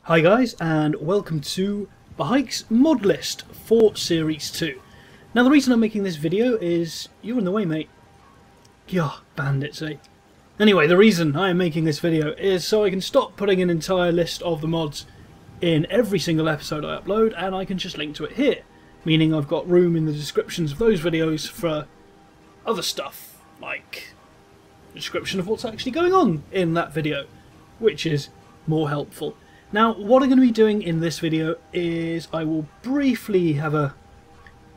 Hi guys, and welcome to Bahike's mod list for Series 2. Now the reason I'm making this video is... You're in the way, mate. Yeah, bandits, eh? Anyway, the reason I am making this video is so I can stop putting an entire list of the mods in every single episode I upload, and I can just link to it here. Meaning I've got room in the descriptions of those videos for other stuff, like a description of what's actually going on in that video, which is more helpful. Now, what I'm going to be doing in this video is I will briefly have a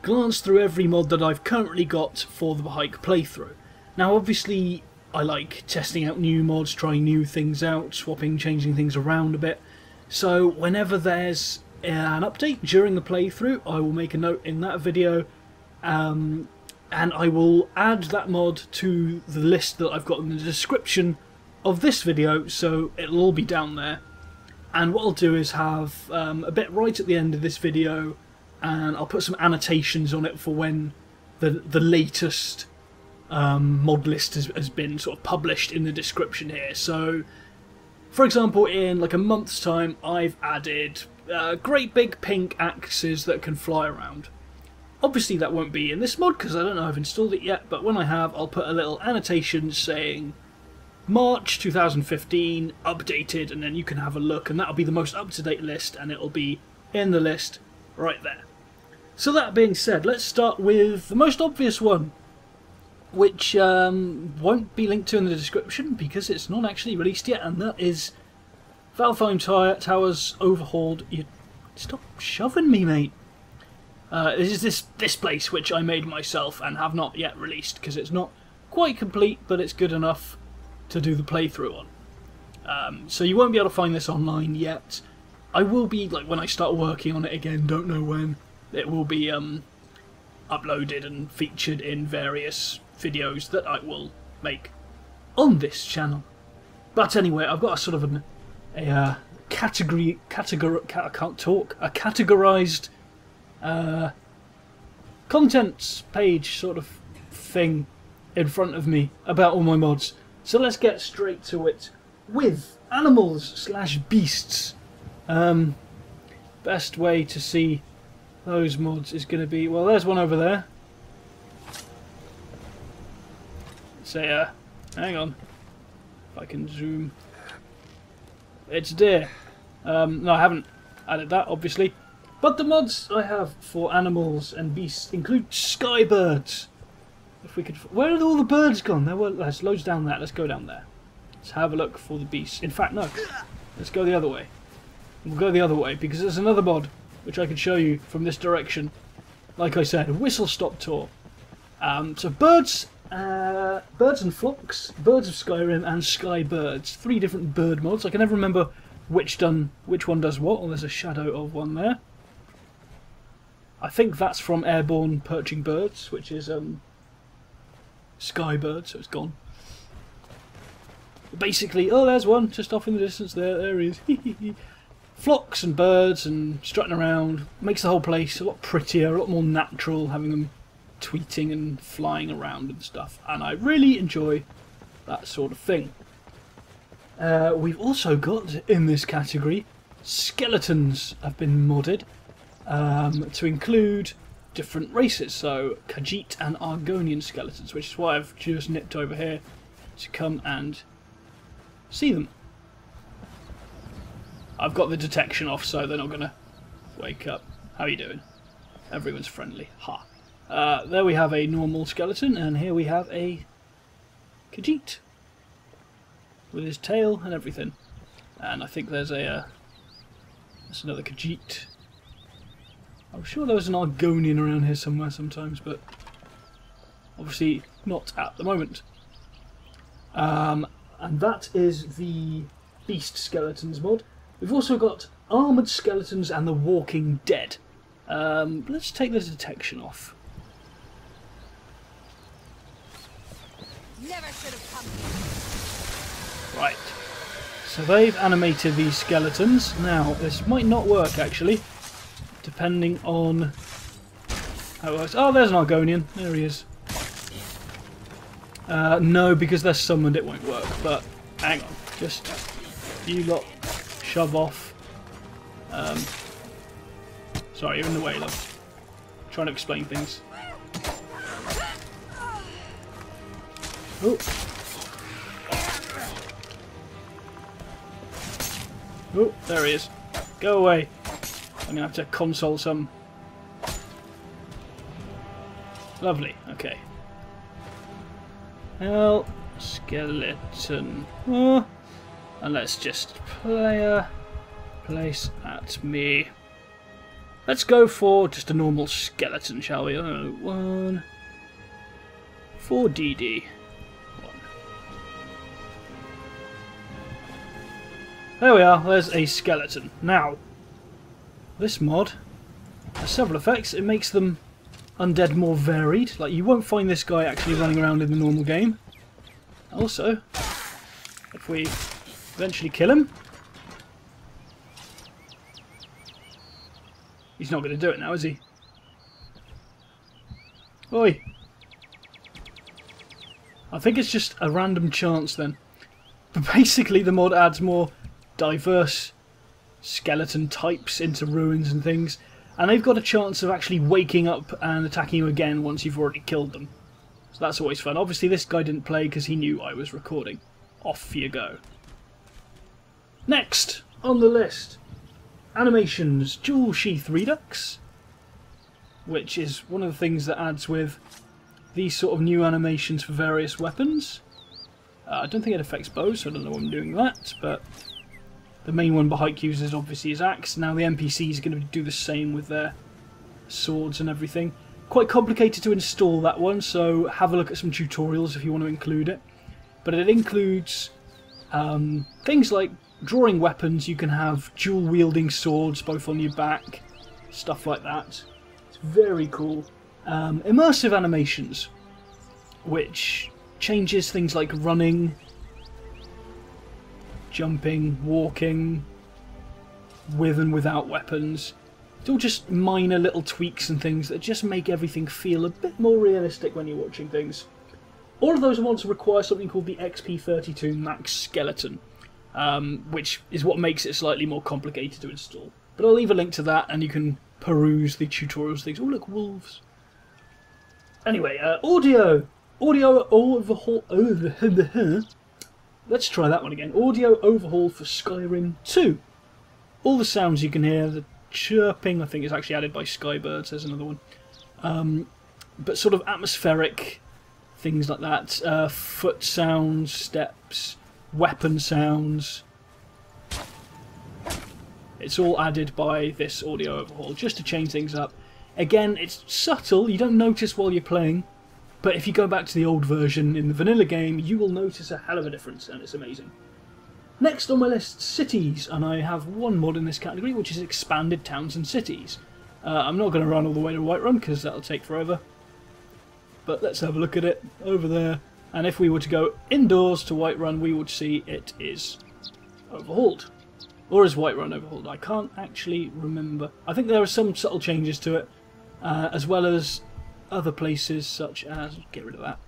glance through every mod that I've currently got for the Bahike playthrough. Now, obviously, I like testing out new mods, trying new things out, swapping, changing things around a bit. So, whenever there's an update during the playthrough, I will make a note in that video, and I will add that mod to the list that I've got in the description of this video, so it'll all be down there. And what I'll do is have a bit right at the end of this video, and I'll put some annotations on it for when the latest mod list has been sort of published in the description here. So, for example, in like a month's time, I've added great big pink axes that can fly around. Obviously that won't be in this mod because I don't know I've installed it yet, but when I have, I'll put a little annotation saying March 2015 updated, and then you can have a look, and that'll be the most up-to-date list, and it'll be in the list right there. So that being said, let's start with the most obvious one, which won't be linked to in the description because it's not actually released yet, and that is Valheim Towers Overhauled. You stop shoving me, mate. This is this place which I made myself and have not yet released because it's not quite complete, but it's good enough to do the playthrough on. So you won't be able to find this online yet. I will be, like, when I start working on it again, don't know when, it will be uploaded and featured in various videos that I will make on this channel. But anyway, I've got a sort of a categorized contents page sort of thing in front of me about all my mods. So let's get straight to it with animals/beasts. Best way to see those mods is going to be, well, there's one over there. Say, hang on, if I can zoom. It's a deer. No, I haven't added that, obviously. But the mods I have for animals and beasts include skybirds. If we could, where are all the birds gone? There's loads down there. Let's go down there. Let's have a look for the beasts. In fact, no. Let's go the other way. We'll go the other way because there's another mod which I can show you from this direction. Like I said, a whistle-stop tour. So birds and flocks, birds of Skyrim, and sky birds. 3 different bird mods. I can never remember which one does what. Well, there's a shadow of one there. I think that's from airborne perching birds, which is sky bird, so it's gone. Basically, oh, there's one just off in the distance there. There he is. Flocks and birds and strutting around makes the whole place a lot prettier, a lot more natural, having them tweeting and flying around and stuff. And I really enjoy that sort of thing. We've also got in this category skeletons have been modded to include different races, so Khajiit and Argonian skeletons, which is why I've just nipped over here to come and see them. I've got the detection off, so they're not going to wake up. How are you doing? Everyone's friendly. Ha. There we have a normal skeleton, and here we have a Khajiit with his tail and everything. And I think there's there's another Khajiit. I'm sure there was an Argonian around here somewhere sometimes, but obviously not at the moment. And that is the Beast Skeletons mod. We've also got Armoured Skeletons and the Walking Dead. Let's take the detection off. Never should have come here. Right. So they've animated these skeletons. Now, this might not work actually, depending on how it works. Oh, there's an Argonian. There he is. No, because they're summoned it won't work, but hang on. Just you lot shove off. Sorry, you're in the way, look. Trying to explain things. Oh. Oh, there he is. Go away. I'm going to have to console some. Lovely, okay. Well, skeleton. Oh. And let's just player place at me. Let's go for just a normal skeleton, shall we? 1 for DD. 1. There we are, there's a skeleton. Now, this mod has several effects. It makes them undead more varied. Like, you won't find this guy actually running around in the normal game. Also, if we eventually kill him, he's not going to do it now, is he? Oi! I think it's just a random chance then. But basically the mod adds more diverse skeleton types into ruins and things, and they've got a chance of actually waking up and attacking you again once you've already killed them. So that's always fun. Obviously this guy didn't play because he knew I was recording. Off you go. Next on the list, animations, Jewel Sheath Redux, which is one of the things that adds with these sort of new animations for various weapons. I don't think it affects bows, so I don't know why I'm doing that, but the main one Bahaik uses obviously is axe. Now the NPCs are going to do the same with their swords and everything. Quite complicated to install that one, so have a look at some tutorials if you want to include it. But it includes things like drawing weapons. You can have dual wielding swords both on your back, stuff like that. It's very cool. Immersive animations, which changes things like running, jumping, walking, with and without weapons. It's all just minor little tweaks and things that just make everything feel a bit more realistic when you're watching things. All of those mods require something called the XP32 Max Skeleton, which is what makes it slightly more complicated to install. But I'll leave a link to that and you can peruse the tutorials things. Oh look, wolves. Anyway, audio overhaul. Let's try that one again. Audio overhaul for Skyrim 2. All the sounds you can hear, the chirping, I think is actually added by Skybirds, there's another one. But sort of atmospheric things like that. Foot sounds, steps, weapon sounds. It's all added by this audio overhaul, just to change things up. Again, it's subtle, you don't notice while you're playing, but if you go back to the old version in the vanilla game, you will notice a hell of a difference, and it's amazing. Next on my list, cities, and I have one mod in this category, which is expanded towns and cities. I'm not going to run all the way to Whiterun, because that'll take forever. But let's have a look at it, over there, and if we were to go indoors to Whiterun, we would see it is overhauled. Or is Whiterun overhauled? I can't actually remember. I think there are some subtle changes to it, as well as other places such as... get rid of that.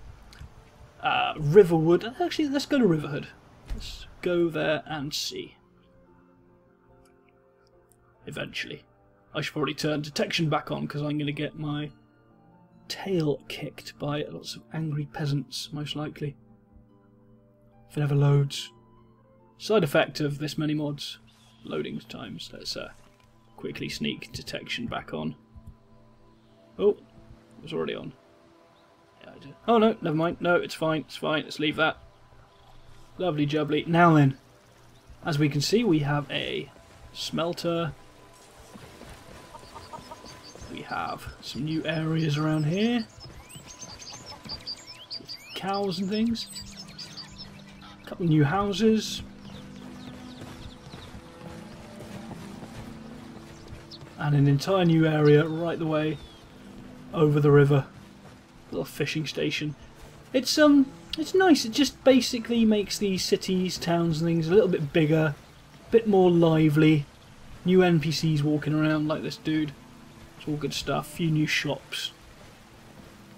Riverwood. Actually, let's go to Riverhood. Let's go there and see. Eventually. I should probably turn detection back on because I'm going to get my tail kicked by lots of angry peasants, most likely. If it ever loads. Side effect of this many mods. Loading times. Let's quickly sneak detection back on. Oh, it was already on. Yeah, I did. Oh no, never mind. No, it's fine. It's fine. Let's leave that. Lovely jubbly. Now then, as we can see, we have a smelter. We have some new areas around here. Cows and things. A couple of new houses. And an entire new area right the way over the river. Little fishing station. It's nice. It just basically makes these cities, towns and things a little bit bigger, a bit more lively. New NPCs walking around like this dude. It's all good stuff. A few new shops.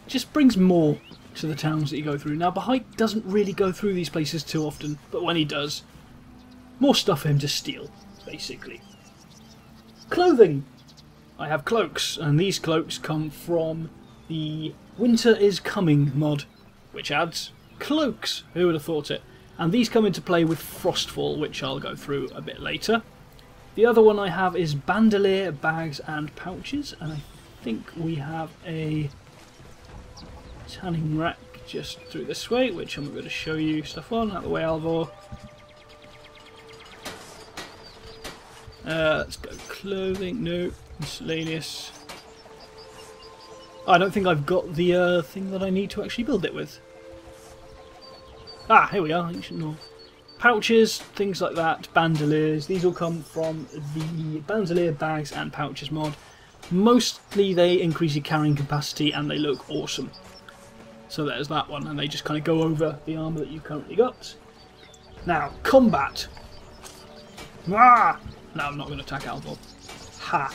It just brings more to the towns that you go through. Now Bahaik doesn't really go through these places too often, but when he does, more stuff for him to steal, basically. Clothing! I have cloaks, and these cloaks come from the Winter is Coming mod, which adds cloaks. Who would have thought it? And these come into play with Frostfall, which I'll go through a bit later. The other one I have is bandolier, bags and pouches, and I think we have a tanning rack just through this way, which I'm going to show you stuff on. Out the way, Alvor. Let's go clothing. No, miscellaneous. I don't think I've got the thing that I need to actually build it with. Ah, here we are. Ancient North. Pouches, things like that, bandoliers. These all come from the bandolier, bags and pouches mod. Mostly they increase your carrying capacity and they look awesome. So there's that one, and they just kind of go over the armour that you've currently got. Now, combat. Ah! No, I'm not going to attack Alvor. Ha!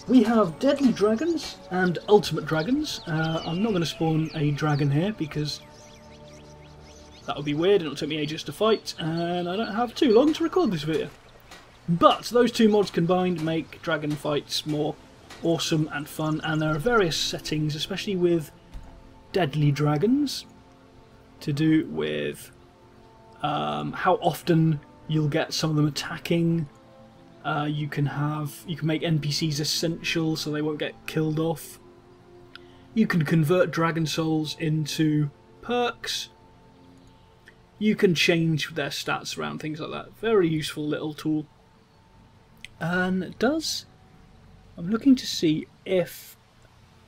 We have deadly dragons and ultimate dragons. I'm not going to spawn a dragon here because that would be weird and it'll take me ages to fight, and I don't have too long to record this video. But those two mods combined make dragon fights more awesome and fun, and there are various settings, especially with deadly dragons, to do with how often you'll get some of them attacking. You can make NPCs essential so they won't get killed off. You can convert dragon souls into perks. You can change their stats around, things like that. Very useful little tool. And it does. I'm looking to see if...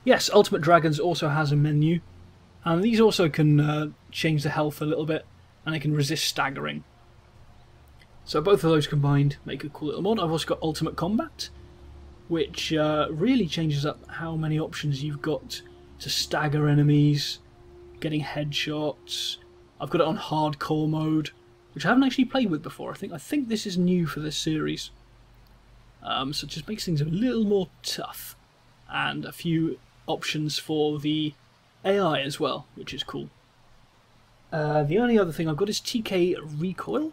Yes, Ultimate Dragons also has a menu. And these also can change the health a little bit. And they can resist staggering. So both of those combined make a cool little mod. I've also got Ultimate Combat, which really changes up how many options you've got to stagger enemies, getting headshots. I've got it on hardcore mode, which I haven't actually played with before. I think this is new for this series. So it just makes things a little more tough. And a few options for the AI as well, which is cool. The only other thing I've got is TK Recoil,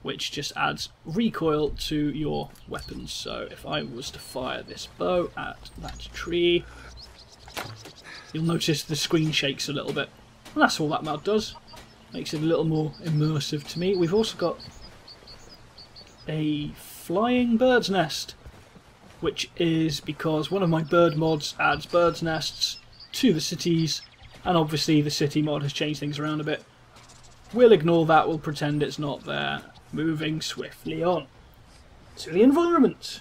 which just adds recoil to your weapons. So if I was to fire this bow at that tree, you'll notice the screen shakes a little bit. And that's all that mod does. Makes it a little more immersive to me. We've also got a flying bird's nest, which is because one of my bird mods adds bird's nests to the cities, and obviously the city mod has changed things around a bit. We'll ignore that, we'll pretend it's not there. Moving swiftly on to the environment.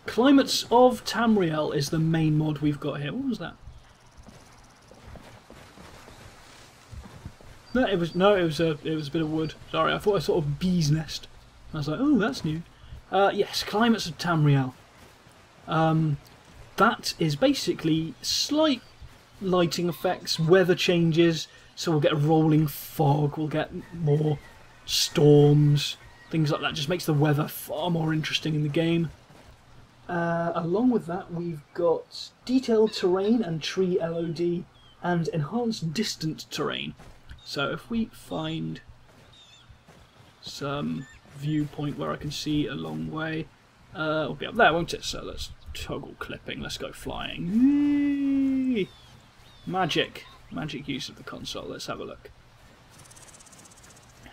Climates of Tamriel is the main mod we've got here. What was that? No, it was a bit of wood. Sorry, I thought I saw a bee's nest. I was like, oh, that's new. Yes, Climates of Tamriel. That is basically slight lighting effects, weather changes, so we'll get a rolling fog, we'll get more storms, things like that. Just makes the weather far more interesting in the game. Along with that, we've got detailed terrain and tree LOD and enhanced distant terrain. So if we find some viewpoint where I can see a long way, it'll be up there, won't it? So let's toggle clipping, let's go flying. Whee! Magic use of the console. Let's have a look.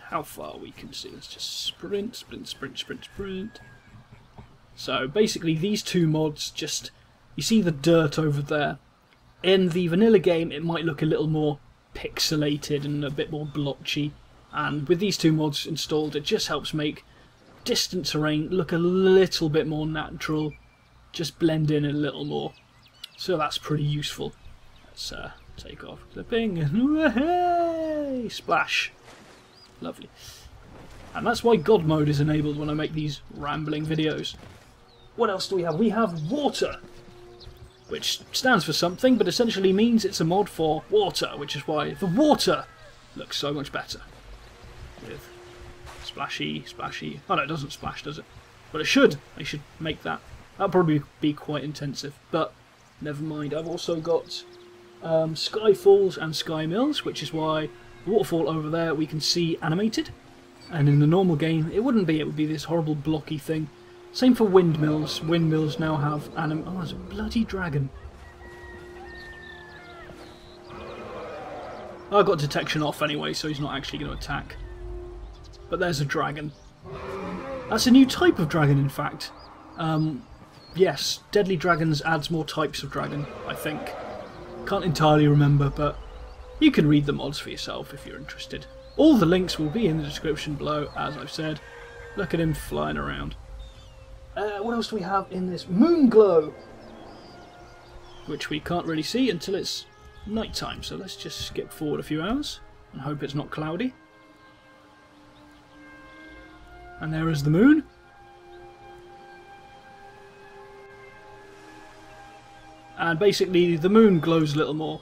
How far we can see. Let's just sprint, sprint, sprint, sprint, sprint. So basically these two mods just... You see the dirt over there. In the vanilla game it might look a little more pixelated and a bit more blotchy. And with these two mods installed it just helps make distant terrain look a little bit more natural. Just blend in a little more. So that's pretty useful. Let's take off clipping and hey, splash. Lovely. And that's why God mode is enabled when I make these rambling videos. What else do we have? We have water, which stands for something, but essentially means it's a mod for water, which is why the water looks so much better. With splashy, splashy... Oh no, it doesn't splash, does it? But it should. They should make that. That'll probably be quite intensive, but never mind. I've also got Sky Falls and Sky Mills, which is why the waterfall over there we can see animated. And in the normal game, it wouldn't be. It would be this horrible blocky thing. Same for windmills. Windmills now have Oh, there's a bloody dragon. I got detection off anyway, so he's not actually going to attack. But there's a dragon. That's a new type of dragon, in fact. Yes, Deadly Dragons adds more types of dragon, I think. Can't entirely remember, but you can read the mods for yourself if you're interested. All the links will be in the description below, as I've said. Look at him flying around. What else do we have in this? Moonglow! Which we can't really see until it's night time, so let's just skip forward a few hours and hope it's not cloudy. And there is the moon. And basically the moon glows a little more.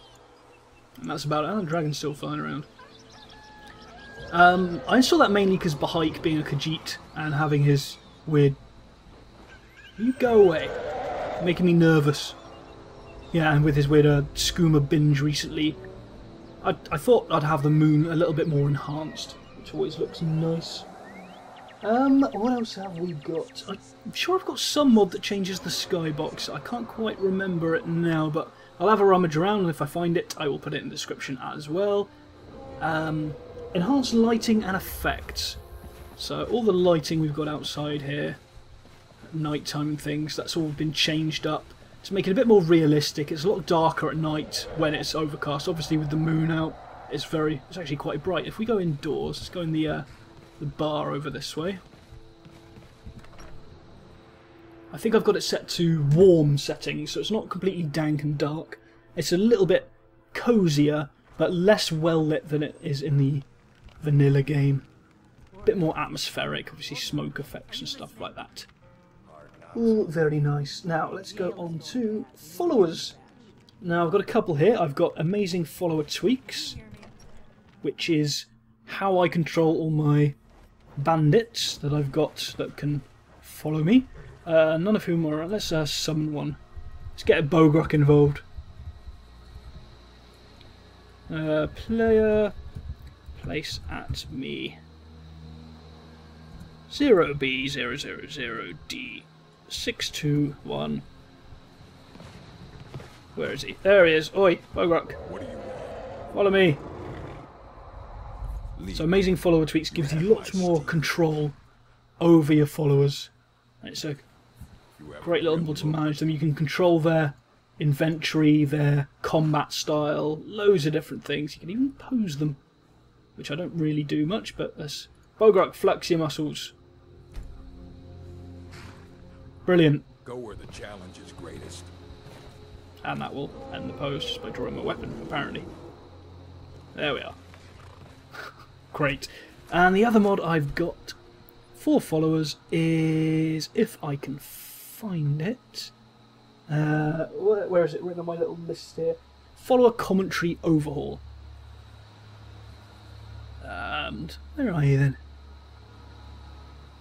And that's about it. Oh, the dragon's still flying around. I installed that mainly because Bahaik being a Khajiit and having his weird... You go away. Making me nervous. Yeah, and with his weird skooma binge recently, I thought I'd have the moon a little bit more enhanced, which always looks nice. What else have we got? I'm sure I've got some mod that changes the skybox. I can't quite remember it now, but I'll have a rummage around, and if I find it, I will put it in the description as well. Enhanced lighting and effects. So all the lighting we've got outside here, nighttime things, that's all been changed up to make it a bit more realistic. It's a lot darker at night when it's overcast. Obviously with the moon out, it's actually quite bright. If we go indoors, let's go in the bar over this way. I think I've got it set to warm settings, so it's not completely dank and dark. It's a little bit cozier, but less well lit than it is in the vanilla game. A bit more atmospheric, obviously smoke effects and stuff like that. All very nice. Now let's go on to followers. Now I've got a couple here. I've got amazing follower tweaks, which is how I control all my bandits that I've got that can follow me. None of whom are... Let's summon one. Let's get a Bogrok involved. Player... Place at me. 0B000D621. Where is he? There he is. Oi, Bogrok. What do you want? Follow me. So amazing follower tweaks gives you lots more control over your followers. It's a great little mod to manage them. You can control their inventory, their combat style, loads of different things. You can even pose them, which I don't really do much, but let's... Bogrok, flex your muscles. Brilliant. Go where the challenge is greatest. And that will end the pose just by drawing my weapon, apparently. There we are. Great. And the other mod I've got for followers is, if I can find it, where is it? Written on my little list here. Follower commentary overhaul. And where are you then?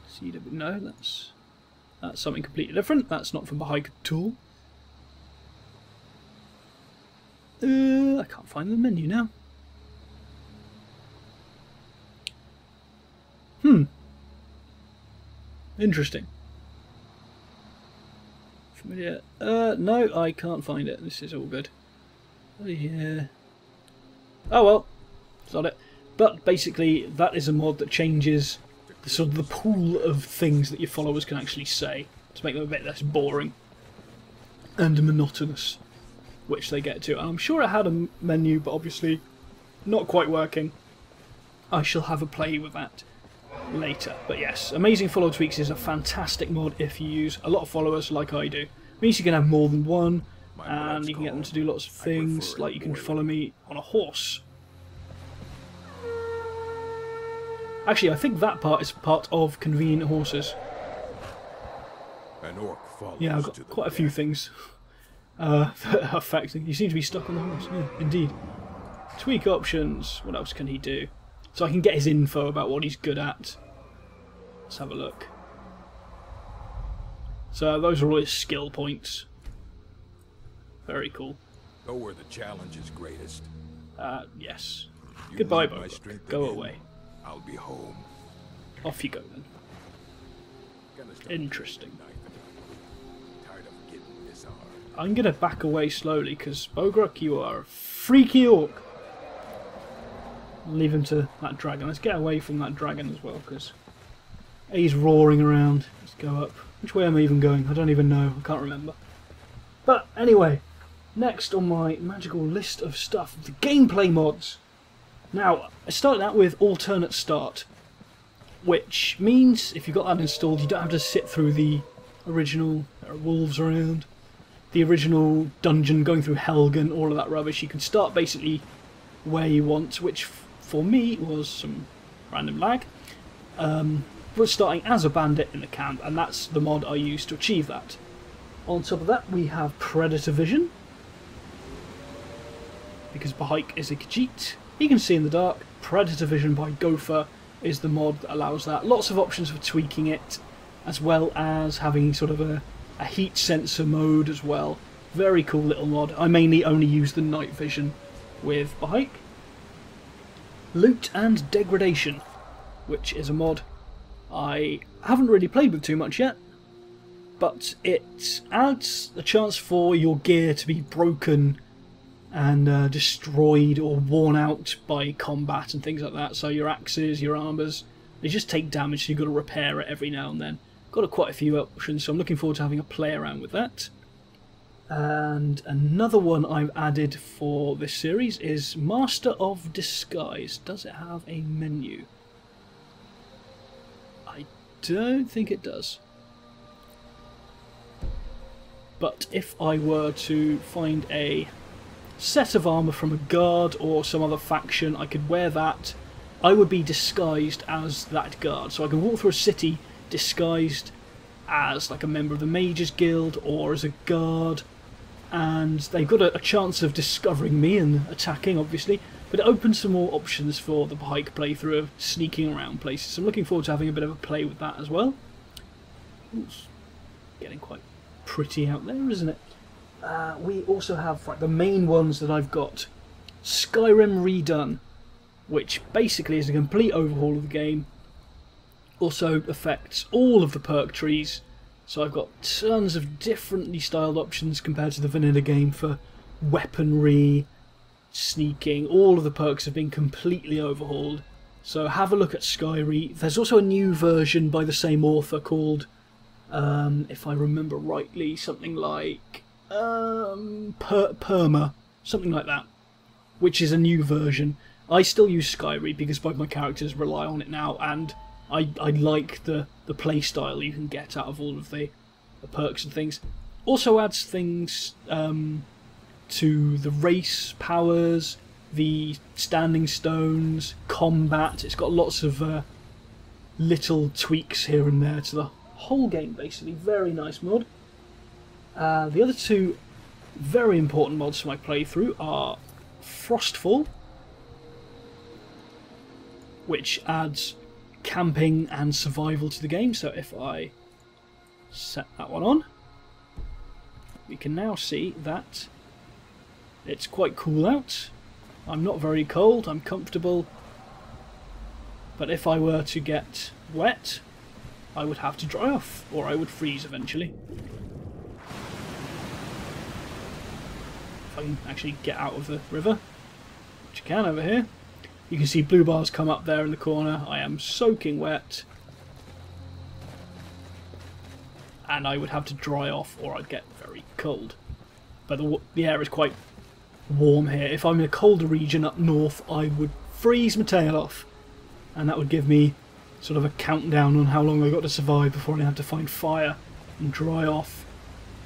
CW. No, that's something completely different. That's not from Bahaik at all. I can't find the menu now. Interesting. Familiar. No, I can't find it. This is all good. Oh, yeah. Oh well. It's not it. But basically, that is a mod that changes the sort of the pool of things that your followers can actually say to make them a bit less boring and monotonous, which they get to. And I'm sure it had a menu, but obviously not quite working. I shall have a play with that later. But yes, Amazing Follower Tweaks is a fantastic mod if you use a lot of followers like I do. It means you can have more than one, and you can get them to do lots of things, like you can follow me on a horse. Actually, I think that part is part of convenient horses. An orc follows. Yeah, I've got quite a few things that affect him. You seem to be stuck on the horse. Yeah, indeed. Tweak options. What else can he do? So I can get his info about what he's good at. Let's have a look. So those are all his skill points. Very cool. Go where the challenge is greatest. Yes. You Goodbye, leave my Bogrok. strength Go again, away. I'll be home. Off you go then. gonna start Interesting. tired of getting disarmed. I'm going to back away slowly because Bogruk, you are a freaky orc. I'll leave him to that dragon. Let's get away from that dragon as well because he's roaring around. Let's go up. Which way am I even going? I don't even know. I can't remember. But anyway, next on my magical list of stuff, the gameplay mods. Now, I started out with alternate start, which means if you've got that installed, you don't have to sit through the original, there are wolves around, the original dungeon, going through Helgen, all of that rubbish. You can start basically where you want, which for me was some random lag. We're starting as a bandit in the camp, and that's the mod I used to achieve that. On top of that, we have Predator Vision, because Bahaik is a Khajiit. He can see in the dark. Predator Vision by Gopher is the mod that allows that. Lots of options for tweaking it, as well as having sort of a heat sensor mode as well. Very cool little mod. I mainly only use the night vision with Bahaik. Loot and Degradation, which is a mod I haven't really played with too much yet, but it adds a chance for your gear to be broken and destroyed or worn out by combat and things like that. So your axes, your armours, they just take damage, so you've got to repair it every now and then. Got quite a few options, so I'm looking forward to having a play around with that. And another one I've added for this series is Master of Disguise. Does it have a menu? I don't think it does. But if I were to find a set of armour from a guard or some other faction, I could wear that. I would be disguised as that guard, so I can walk through a city disguised as like a member of the Mages Guild or as a guard, and they've got a chance of discovering me and attacking, obviously, but it opens some more options for the Bahaik playthrough of sneaking around places. So I'm looking forward to having a bit of a play with that as well. It's getting quite pretty out there, isn't it? We also have the main ones that I've got. Skyrim Redone, which basically is a complete overhaul of the game. Also affects all of the perk trees, so I've got tons of differently styled options compared to the vanilla game for weaponry, sneaking. All of the perks have been completely overhauled, so have a look at Skyrim. There's also a new version by the same author called, if I remember rightly, something like Perma, something like that, which is a new version. I still use Skyrim because both my characters rely on it now, and I like the play style you can get out of all of the perks and things. Also adds things to the race powers, the standing stones, combat. It's got lots of little tweaks here and there to the whole game, basically. Very nice mod. The other two very important mods for my playthrough are Frostfall, which adds camping and survival to the game. So if I set that one on, we can now see that it's quite cool out. I'm not very cold, I'm comfortable, but if I were to get wet, I would have to dry off, or I would freeze eventually. If I can actually get out of the river, which I can over here. You can see blue bars come up there in the corner. I am soaking wet, and I would have to dry off or I'd get very cold. But the air is quite warm here. If I'm in a colder region up north, I would freeze my tail off, and that would give me sort of a countdown on how long I got to survive before I have to find fire and dry off,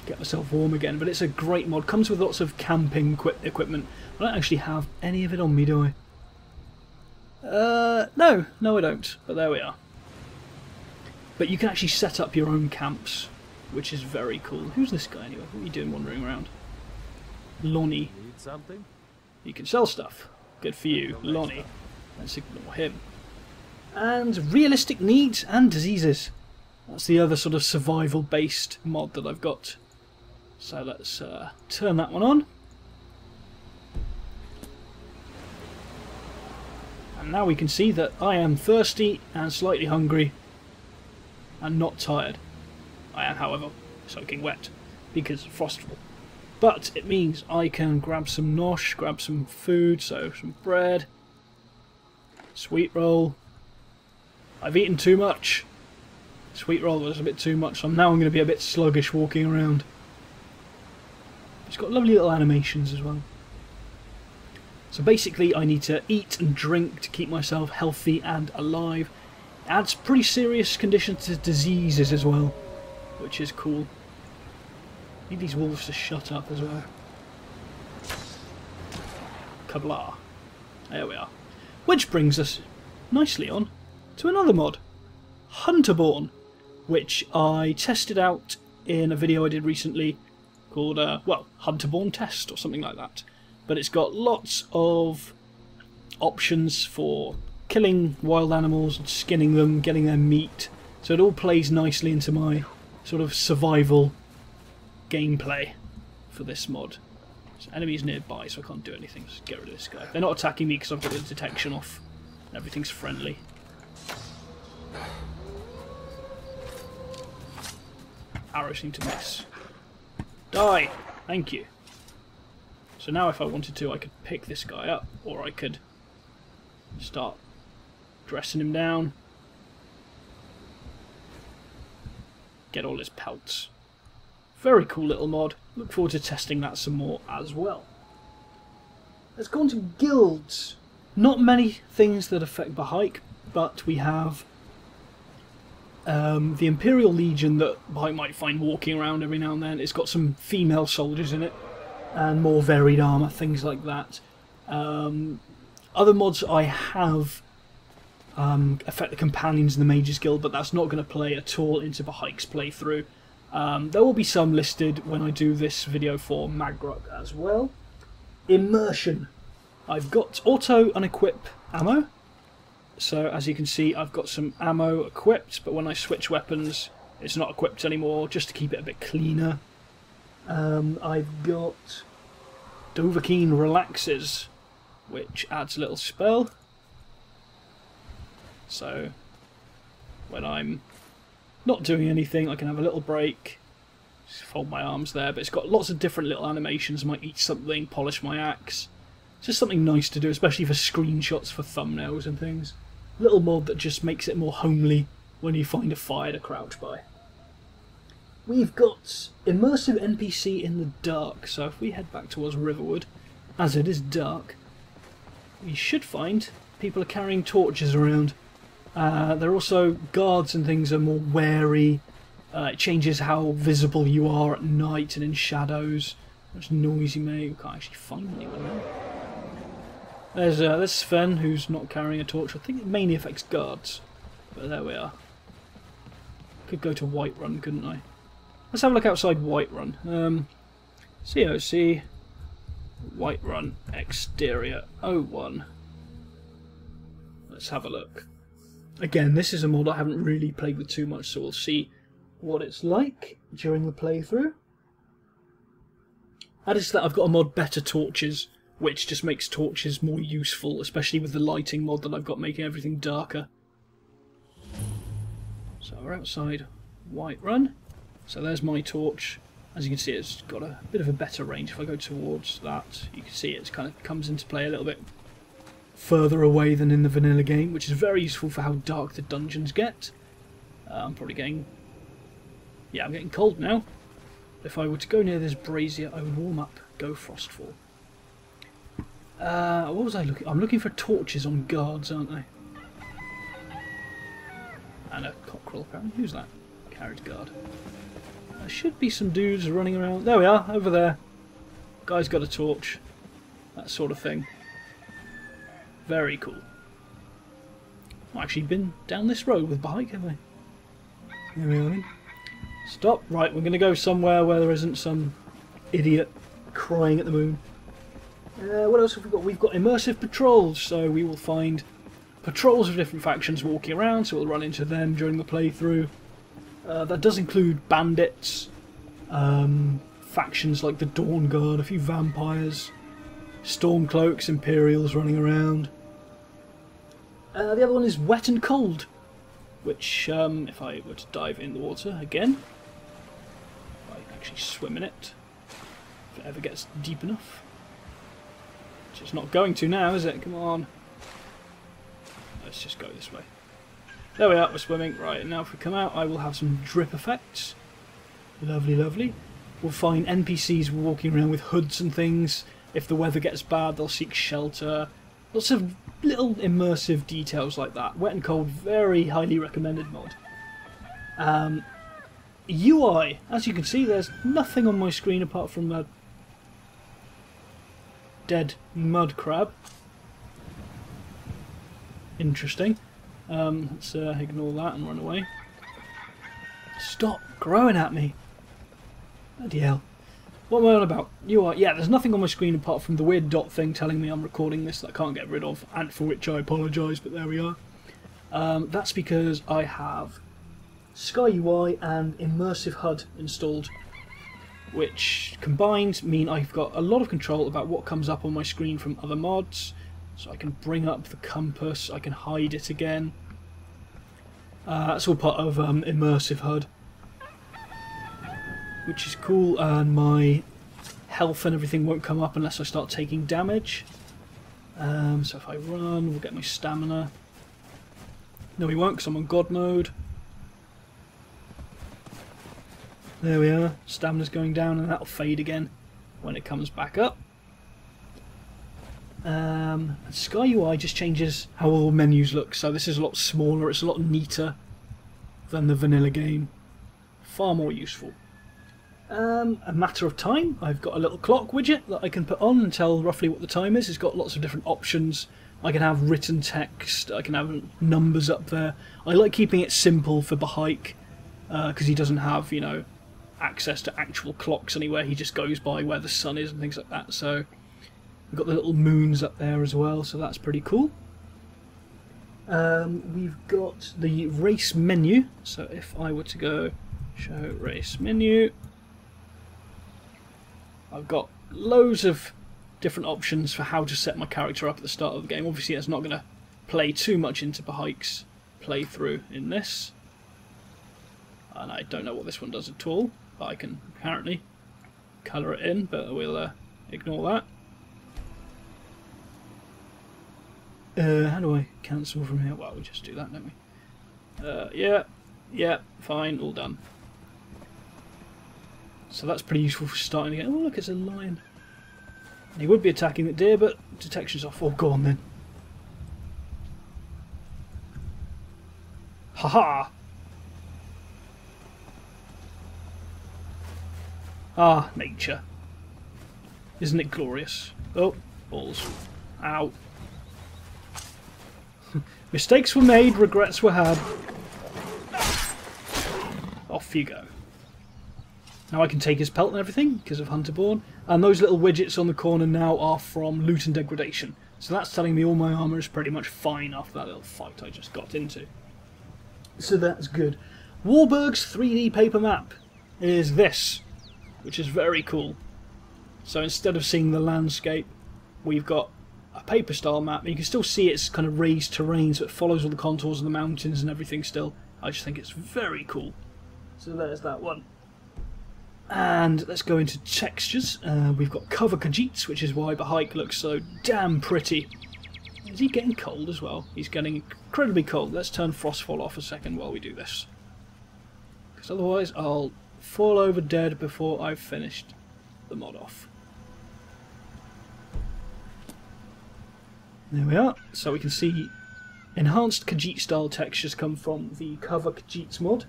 get myself warm again. But it's a great mod. Comes with lots of camping equipment. I don't actually have any of it on me, do I? No I don't, but there we are. But you can actually set up your own camps, which is very cool. Who's this guy anyway? What are you doing wandering around? Lonnie. Need something? You can sell stuff. Good for you, Lonnie. Let's ignore him. And realistic needs and diseases. That's the other sort of survival-based mod that I've got. So let's turn that one on. And now we can see that I am thirsty and slightly hungry and not tired. I am, however, soaking wet because of Frostfall. But it means I can grab some nosh, grab some food, so some bread, sweet roll. I've eaten too much. Sweet roll was a bit too much, so now I'm going to be a bit sluggish walking around. It's got lovely little animations as well. So basically I need to eat and drink to keep myself healthy and alive. It adds pretty serious conditions to diseases as well, which is cool. Need these wolves to shut up as well. Kabla. There we are. Which brings us nicely on to another mod, Hunterborn, which I tested out in a video I did recently called, well, Hunterborn Test or something like that. But it's got lots of options for killing wild animals and skinning them, getting their meat. So it all plays nicely into my sort of survival gameplay for this mod. There's enemies nearby, so I can't do anything. Just get rid of this guy. They're not attacking me because I've got the detection off. Everything's friendly. Arrows seem to miss. Die! Thank you. So now if I wanted to, I could pick this guy up, or I could start dressing him down. Get all his pelts. Very cool little mod. Look forward to testing that some more as well. Let's go on to guilds. Not many things that affect Bahaik, but we have the Imperial Legion that Bahaik might find walking around every now and then. It's got some female soldiers in it, and more varied armour, things like that. Other mods I have affect the Companions in the Mages Guild, but that's not going to play at all into Bahaik's playthrough. There will be some listed when I do this video for Magruk as well. Immersion. I've got auto unequip ammo. So as you can see, I've got some ammo equipped, but when I switch weapons, it's not equipped anymore, just to keep it a bit cleaner. I've got Dovahkiin Relaxes, which adds a little spell. So when I'm not doing anything, I can have a little break, just fold my arms there, but it's got lots of different little animations. I might eat something, polish my axe. Just something nice to do, especially for screenshots for thumbnails and things. Little mod that just makes it more homely when you find a fire to crouch by. We've got immersive NPC in the dark, so if we head back towards Riverwood, as it is dark, we should find people are carrying torches around. There are also guards and things are more wary. It changes how visible you are at night and in shadows. How much noise you make. We can't actually find anyone now. There's Sven, who's not carrying a torch. I think it mainly affects guards. But there we are. Could go to Whiterun, couldn't I? Let's have a look outside Whiterun. COC Whiterun Exterior 01. Let's have a look. Again, this is a mod I haven't really played with too much, so we'll see what it's like during the playthrough. Added to that, I've got a mod Better Torches, which just makes torches more useful, especially with the lighting mod that I've got, making everything darker. So we're outside Whiterun. So there's my torch. As you can see, it's got a bit of a better range. If I go towards that, you can see it kind of comes into play a little bit further away than in the vanilla game, which is very useful for how dark the dungeons get. I'm probably getting... yeah, I'm getting cold now. If I were to go near this brazier, I would warm up, go Frostfall. What was I looking... I'm looking for torches on guards, aren't I? And a cockerel, apparently. Who's that? Carriage guard. There should be some dudes running around. There we are, over there. Guy's got a torch. That sort of thing. Very cool. I've actually been down this road with Bahaik, have I? There we are. Stop. Right, we're going to go somewhere where there isn't some idiot crying at the moon. What else have we got? We've got immersive patrols, so we will find patrols of different factions walking around, so we'll run into them during the playthrough. That does include bandits, factions like the Dawn Guard, a few vampires, Stormcloaks, Imperials running around. The other one is Wet and Cold, which, if I were to dive in the water again, actually swim in it, if it ever gets deep enough. Which it's not going to now, is it? Come on. Let's just go this way. There we are, we're swimming. Right, and now if we come out, I will have some drip effects. Lovely, lovely. We'll find NPCs walking around with hoods and things. If the weather gets bad, they'll seek shelter. Lots of little immersive details like that. Wet and Cold, very highly recommended mod. UI, as you can see, there's nothing on my screen apart from a dead mud crab. Interesting. Let's ignore that and run away. Stop growing at me. Bloody hell. What am I on about? UI. Yeah, there's nothing on my screen apart from the weird dot thing telling me I'm recording this that I can't get rid of, and for which I apologise, but there we are. That's because I have Sky UI and Immersive HUD installed, which combined mean I've got a lot of control about what comes up on my screen from other mods. So I can bring up the compass, I can hide it again. That's all part of Immersive HUD, which is cool, and my health and everything won't come up unless I start taking damage. So if I run, we'll get my stamina. No, we won't, because I'm on God mode. There we are, stamina's going down, and that'll fade again when it comes back up. Sky UI just changes how all menus look, so this is a lot smaller, it's a lot neater than the vanilla game. Far more useful. A matter of time, I've got a little clock widget that I can put on and tell roughly what the time is. It's got lots of different options. I can have written text, I can have numbers up there. I like keeping it simple for Bahaik, because he doesn't have, you know, access to actual clocks anywhere, he just goes by where the sun is and things like that. So we've got the little moons up there as well, so that's pretty cool. We've got the race menu, so if I were to go show race menu, I've got loads of different options for how to set my character up at the start of the game. Obviously it's not going to play too much into Bahaik's playthrough in this, and I don't know what this one does at all, but I can apparently colour it in, but we'll ignore that. How do I cancel from here? Well, we'll just do that, don't we? Yeah, fine, all done. So that's pretty useful for starting the game. Oh look, it's a lion. And he would be attacking the deer, but detection's off. Oh, go on then. Haha! Ah, nature. Isn't it glorious? Oh, balls. Ow. Mistakes were made, regrets were had. Off you go. Now I can take his pelt and everything because of Hunterborn, and those little widgets on the corner now are from loot and degradation. So that's telling me all my armour is pretty much fine after that little fight I just got into. So that's good. Warburg's 3D paper map is this, which is very cool. So instead of seeing the landscape, we've got a paper style map. You can still see it's kind of raised terrain, so it follows all the contours of the mountains and everything still. I just think it's very cool. So there's that one. And let's go into textures. We've got cover Khajiits, which is why Bahaik looks so damn pretty. Is he getting cold as well? He's getting incredibly cold. Let's turn Frostfall off a second while we do this, because otherwise I'll fall over dead before I've finished the mod off. There we are. So we can see enhanced Khajiit style textures come from the cover Khajiits mod.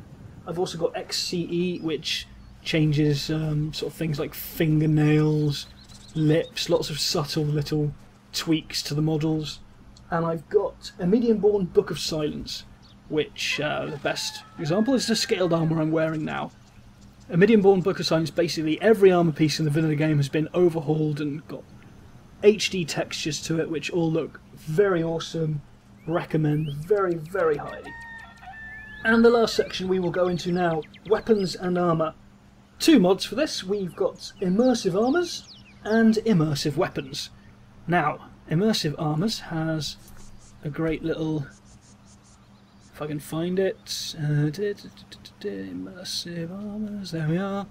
I've also got XCE, which changes sort of things like fingernails, lips, lots of subtle little tweaks to the models. And I've got a medium-born Book of Silence, which the best example is the scaled armour I'm wearing now. A medium-born Book of Silence, basically every armour piece in the vanilla game has been overhauled and got HD textures to it, which all look very awesome. Recommend very, very highly. And the last section we will go into now, weapons and armour. Two mods for this. We've got immersive armours and immersive weapons. Now, immersive armours has a great little, if I can find it, immersive armours, there we are.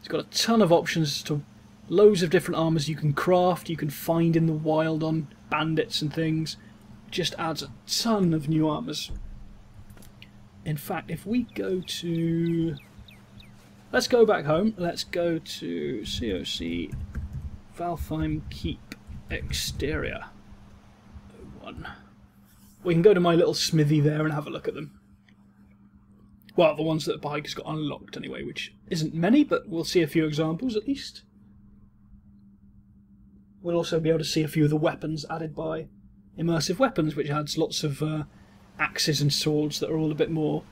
It's got a ton of options to loads of different armours you can craft, you can find in the wild on bandits and things. Just adds a ton of new armours. In fact, if we go to... Let's go back home. Let's go to COC Valtheim Keep Exterior 01. We can go to my little smithy there and have a look at them. Well, the ones that the bike has got unlocked anyway, which isn't many, but we'll see a few examples at least. We'll also be able to see a few of the weapons added by Immersive Weapons, which adds lots of axes and swords that are all a bit more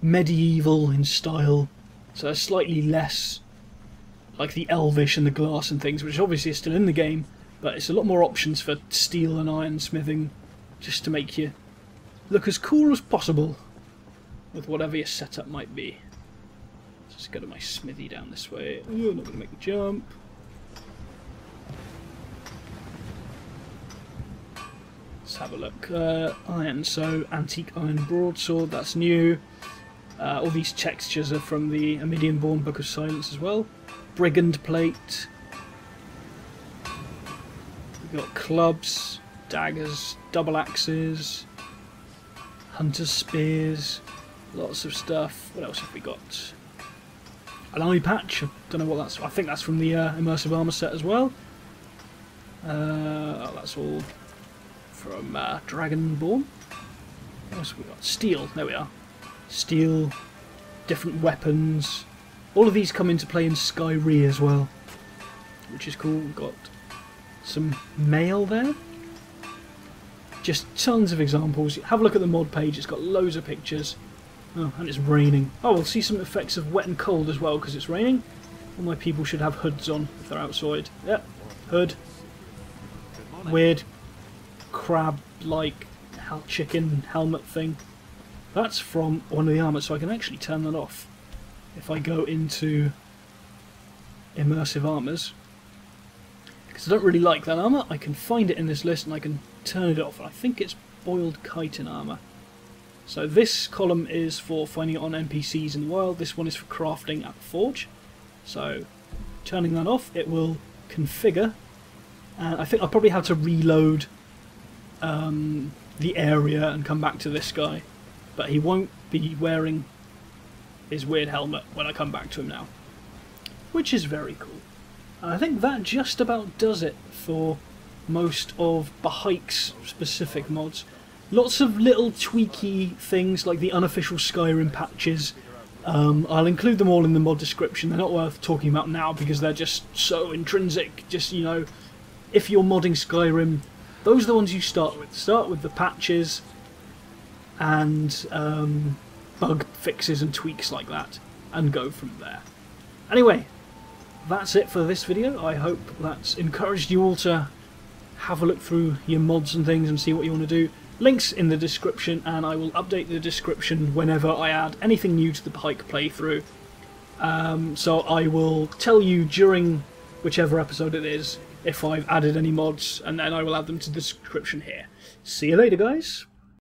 medieval in style, so slightly less like the elvish and the glass and things, which obviously is still in the game, but it's a lot more options for steel and iron smithing, just to make you look as cool as possible with whatever your setup might be. Let's just go to my smithy down this way. Oh, I'm not going to make the jump. Let's have a look. Iron, so antique iron broadsword, that's new. All these textures are from the Amidian-born Book of Silence as well. Brigand plate. We've got clubs, daggers, double axes, hunter's spears, lots of stuff. What else have we got? An eye patch, I don't know what that's. I think that's from the Immersive Armour set as well. Oh, that's all from Dragonborn. What else have we got? Steel, there we are. Steel, different weapons. All of these come into play in Skyrim as well, which is cool. We've got some mail there. Just tons of examples. Have a look at the mod page, it's got loads of pictures. Oh, and it's raining. Oh, we'll see some effects of wet and cold as well because it's raining. All my people should have hoods on if they're outside. Yep, hood. Weird crab-like chicken helmet thing. That's from one of the armours, so I can actually turn that off. If I go into Immersive Armours, because I don't really like that armour, I can find it in this list and I can turn it off. I think it's Boiled Chitin armour. So this column is for finding it on NPCs in the wild, this one is for crafting at the forge. So turning that off, it will configure, and I think I'll probably have to reload the area and come back to this guy, but he won't be wearing his weird helmet when I come back to him now, which is very cool. And I think that just about does it for most of Bahike's specific mods. Lots of little tweaky things like the unofficial Skyrim patches. I'll include them all in the mod description. They're not worth talking about now because they're just so intrinsic. Just, you know, if you're modding Skyrim, those are the ones you start with. Start with the patches and bug fixes and tweaks like that, and go from there. Anyway, that's it for this video. I hope that's encouraged you all to have a look through your mods and things and see what you want to do. Links in the description, and I will update the description whenever I add anything new to the Bahike playthrough. So I will tell you during whichever episode it is if I've added any mods, and then I will add them to the description here. See you later, guys.